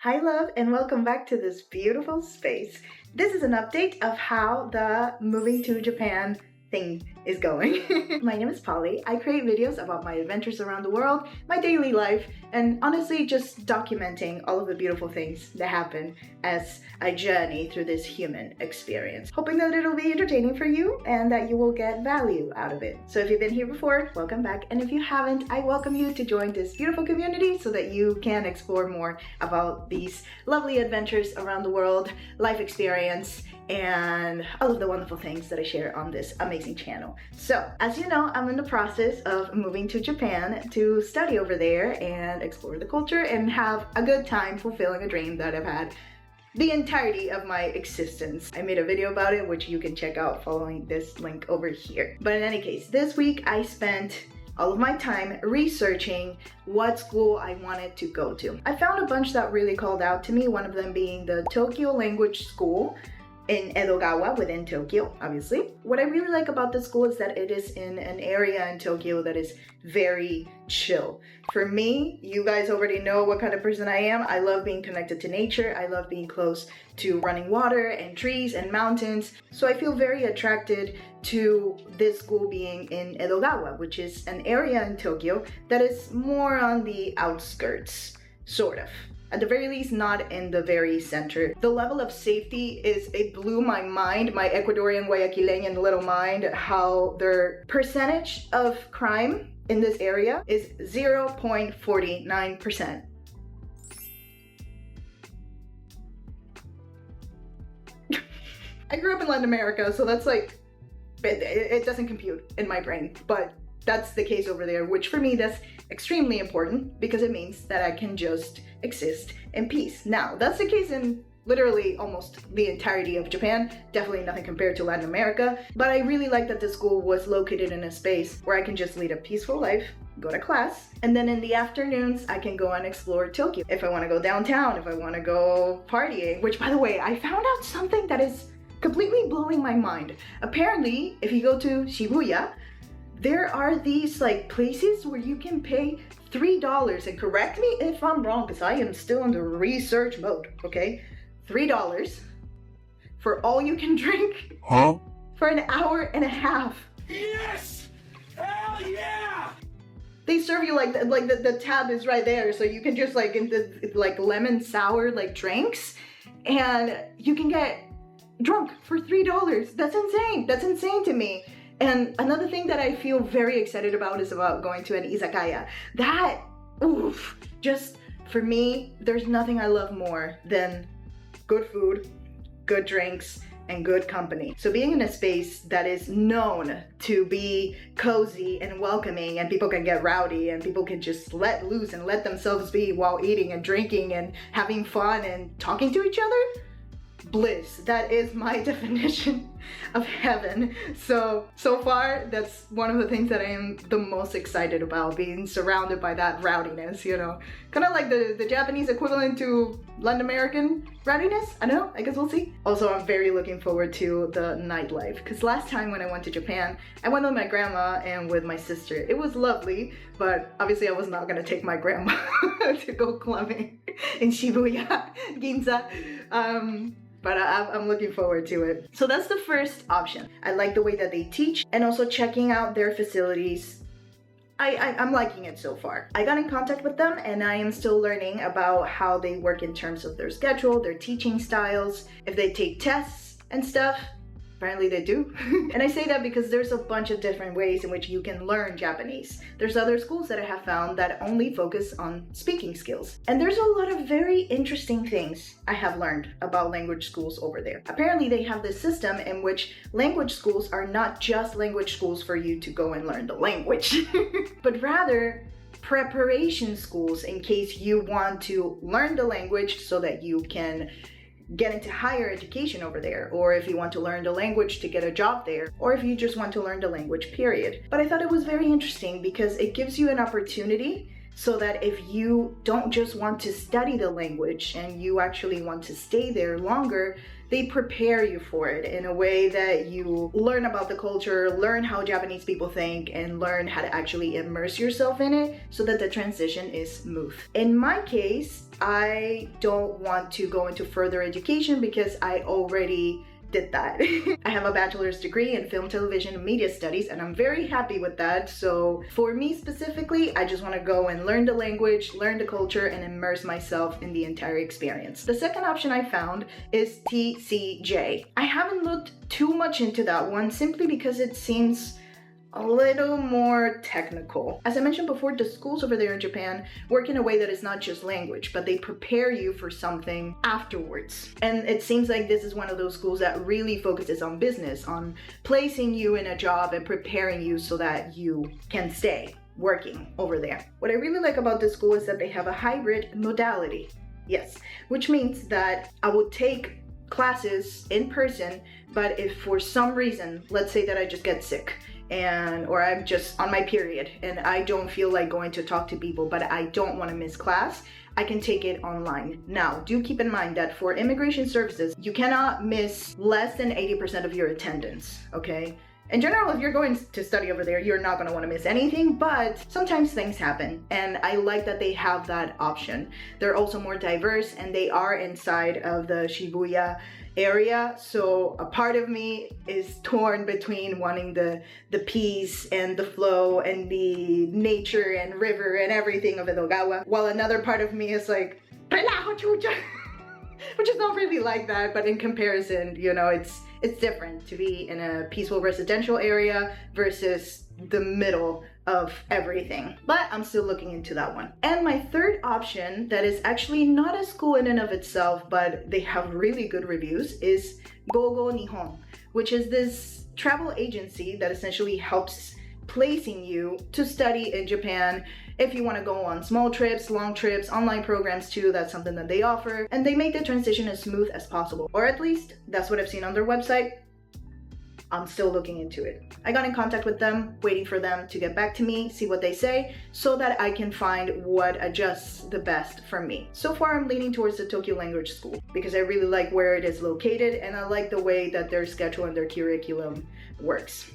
Hi love and welcome back to this beautiful space. This is an update of how the moving to Japan thing is going. My name is Paulie. I create videos about my adventures around the world, my daily life, and honestly just documenting all of the beautiful things that happen as I journey through this human experience. Hoping that it'll be entertaining for you and that you will get value out of it. So if you've been here before, welcome back. And if you haven't, I welcome you to join this beautiful community so that you can explore more about these lovely adventures around the world, life experience, and all of the wonderful things that I share on this amazing channel. So, as you know, I'm in the process of moving to Japan to study over there and explore the culture and have a good time fulfilling a dream that I've had the entirety of my existence. I made a video about it, which you can check out following this link over here. But in any case, this week I spent all of my time researching what school I wanted to go to. I found a bunch that really called out to me, one of them being the Tokyo Language School in Edogawa within Tokyo, obviously. What I really like about this school is that it is in an area in Tokyo that is very chill. For me, you guys already know what kind of person I am. I love being connected to nature. I love being close to running water and trees and mountains. So I feel very attracted to this school being in Edogawa, which is an area in Tokyo that is more on the outskirts, sort of. At the very least, not in the very center. The level of safety it blew my mind, my Ecuadorian Guayaquileñan little mind, how their percentage of crime in this area is 0.49%. I grew up in Latin America, so that's like, it doesn't compute in my brain, but that's the case over there, which for me, that's extremely important because it means that I can just exist in peace. Now, that's the case in literally almost the entirety of Japan, definitely nothing compared to Latin America, but I really like that the school was located in a space where I can just lead a peaceful life, go to class, and then in the afternoons, I can go and explore Tokyo. If I want to go downtown, if I want to go partying, which by the way, I found out something that is completely blowing my mind. Apparently, if you go to Shibuya, there are these like places where you can pay $3, and correct me if I'm wrong because I am still in the research mode, okay? $3 for all you can drink for an hour and a half. Yes! Hell yeah! They serve you like the tab is right there, so you can just like like lemon sour like drinks, and you can get drunk for $3. That's insane. That's insane to me. And another thing that I feel very excited about is about going to an izakaya. That, oof, just for me, there's nothing I love more than good food, good drinks, and good company. So being in a space that is known to be cozy and welcoming, and people can get rowdy and people can just let loose and let themselves be while eating and drinking and having fun and talking to each other, bliss. That is my definition of heaven. So far, that's one of the things that I am the most excited about, being surrounded by that rowdiness, you know? Kind of like the Japanese equivalent to Latin American rowdiness? I don't know, I guess we'll see. Also, I'm very looking forward to the nightlife, because last time when I went to Japan, I went with my grandma and with my sister. It was lovely, but obviously I was not gonna take my grandma to go clubbing in Shibuya, Ginza. But I'm looking forward to it. So that's the first option. I like the way that they teach and also checking out their facilities. I'm liking it so far. I got in contact with them and I am still learning about how they work in terms of their schedule, their teaching styles, if they take tests and stuff. Apparently they do. And I say that because there's a bunch of different ways in which you can learn Japanese. There's other schools that I have found that only focus on speaking skills. And there's a lot of very interesting things I have learned about language schools over there. Apparently they have this system in which language schools are not just language schools for you to go and learn the language, but rather preparation schools in case you want to learn the language so that you can get into higher education over there, or if you want to learn the language to get a job there, or if you just want to learn the language, period. But I thought it was very interesting because it gives you an opportunity so that if you don't just want to study the language and you actually want to stay there longer, they prepare you for it in a way that you learn about the culture, learn how Japanese people think, and learn how to actually immerse yourself in it so that the transition is smooth. In my case, I don't want to go into further education because I already did that. I have a bachelor's degree in film, television, and media studies, and I'm very happy with that. So for me specifically, I just want to go and learn the language, learn the culture, and immerse myself in the entire experience. The second option I found is TCJ. I haven't looked too much into that one simply because it seems a little more technical. As I mentioned before, the schools over there in Japan work in a way that is not just language, but they prepare you for something afterwards. And it seems like this is one of those schools that really focuses on business, on placing you in a job and preparing you so that you can stay working over there. What I really like about this school is that they have a hybrid modality. Yes, which means that I would take classes in person, but if for some reason, let's say that I just get sick, or I'm just on my period and I don't feel like going to talk to people, but I don't want to miss class, I can take it online. Now, do keep in mind that for immigration services, you cannot miss less than 80% of your attendance, okay? In general, if you're going to study over there, you're not going to want to miss anything, but sometimes things happen, and I like that they have that option. They're also more diverse, and they are inside of the Shibuya area, so a part of me is torn between wanting the peace and the flow and the nature and river and everything of Edogawa, while another part of me is like, relajo chucha, which is not really like that, but in comparison, you know, it's different to be in a peaceful residential area versus the middle of everything. But I'm still looking into that one. And my third option, that is actually not a school in and of itself, but they have really good reviews, is Gogo Nihon, which is this travel agency that essentially helps placing you to study in Japan. If you want to go on small trips, long trips, online programs too, that's something that they offer. And they make the transition as smooth as possible. Or at least, that's what I've seen on their website. I'm still looking into it. I got in contact with them, waiting for them to get back to me, see what they say, so that I can find what adjusts the best for me. So far, I'm leaning towards the Tokyo Language School because I really like where it is located and I like the way that their schedule and their curriculum works.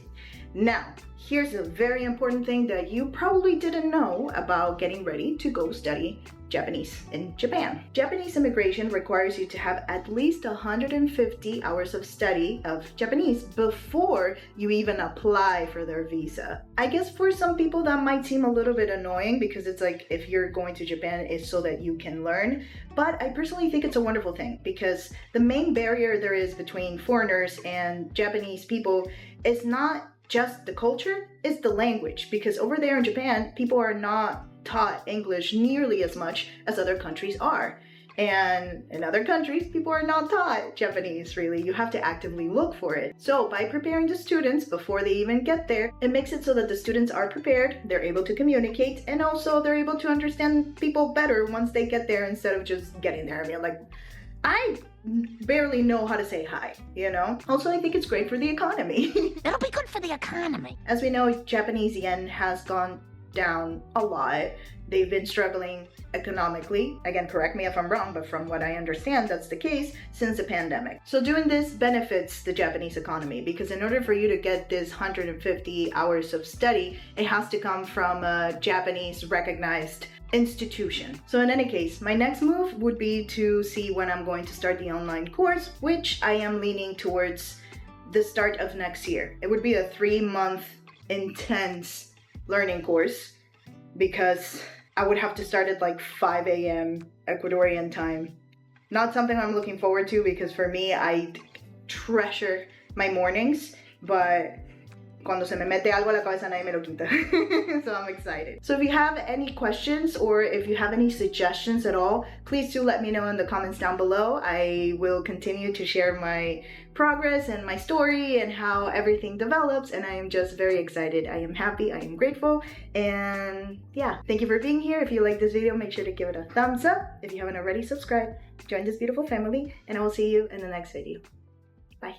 Now, here's a very important thing that you probably didn't know about getting ready to go study Japanese in Japan. Japanese immigration requires you to have at least 150 hours of study of Japanese before you even apply for their visa. I guess for some people that might seem a little bit annoying because it's like if you're going to Japan it's so that you can learn, but I personally think it's a wonderful thing because the main barrier there is between foreigners and Japanese people is not just the culture, it's the language, because over there in Japan, people are not taught English nearly as much as other countries are. And in other countries, people are not taught Japanese, really. You have to actively look for it. So by preparing the students before they even get there, it makes it so that the students are prepared, they're able to communicate, and also they're able to understand people better once they get there instead of just getting there. I mean, like, I barely know how to say hi, you know? Also, I think it's great for the economy. It'll be good for the economy. As we know, Japanese yen has gone down a lot. They've been struggling economically. Again, correct me if I'm wrong, but from what I understand, that's the case since the pandemic. So doing this benefits the Japanese economy because in order for you to get this 150 hours of study, it has to come from a Japanese recognized institution. So in any case, my next move would be to see when I'm going to start the online course, which I am leaning towards the start of next year. It would be a 3-month intense learning course because I would have to start at like 5 a.m. Ecuadorian time. Not something I'm looking forward to because for me, I treasure my mornings, but cuando se me mete algo a la cabeza nadie me lo quita. So I'm excited. So if you have any questions or if you have any suggestions at all, please do let me know in the comments down below. I will continue to share my progress and my story and how everything develops, and I am just very excited. I am happy, I am grateful, and yeah, thank you for being here. If you like this video, make sure to give it a thumbs up. If you haven't already, subscribe, join this beautiful family, and I will see you in the next video. Bye.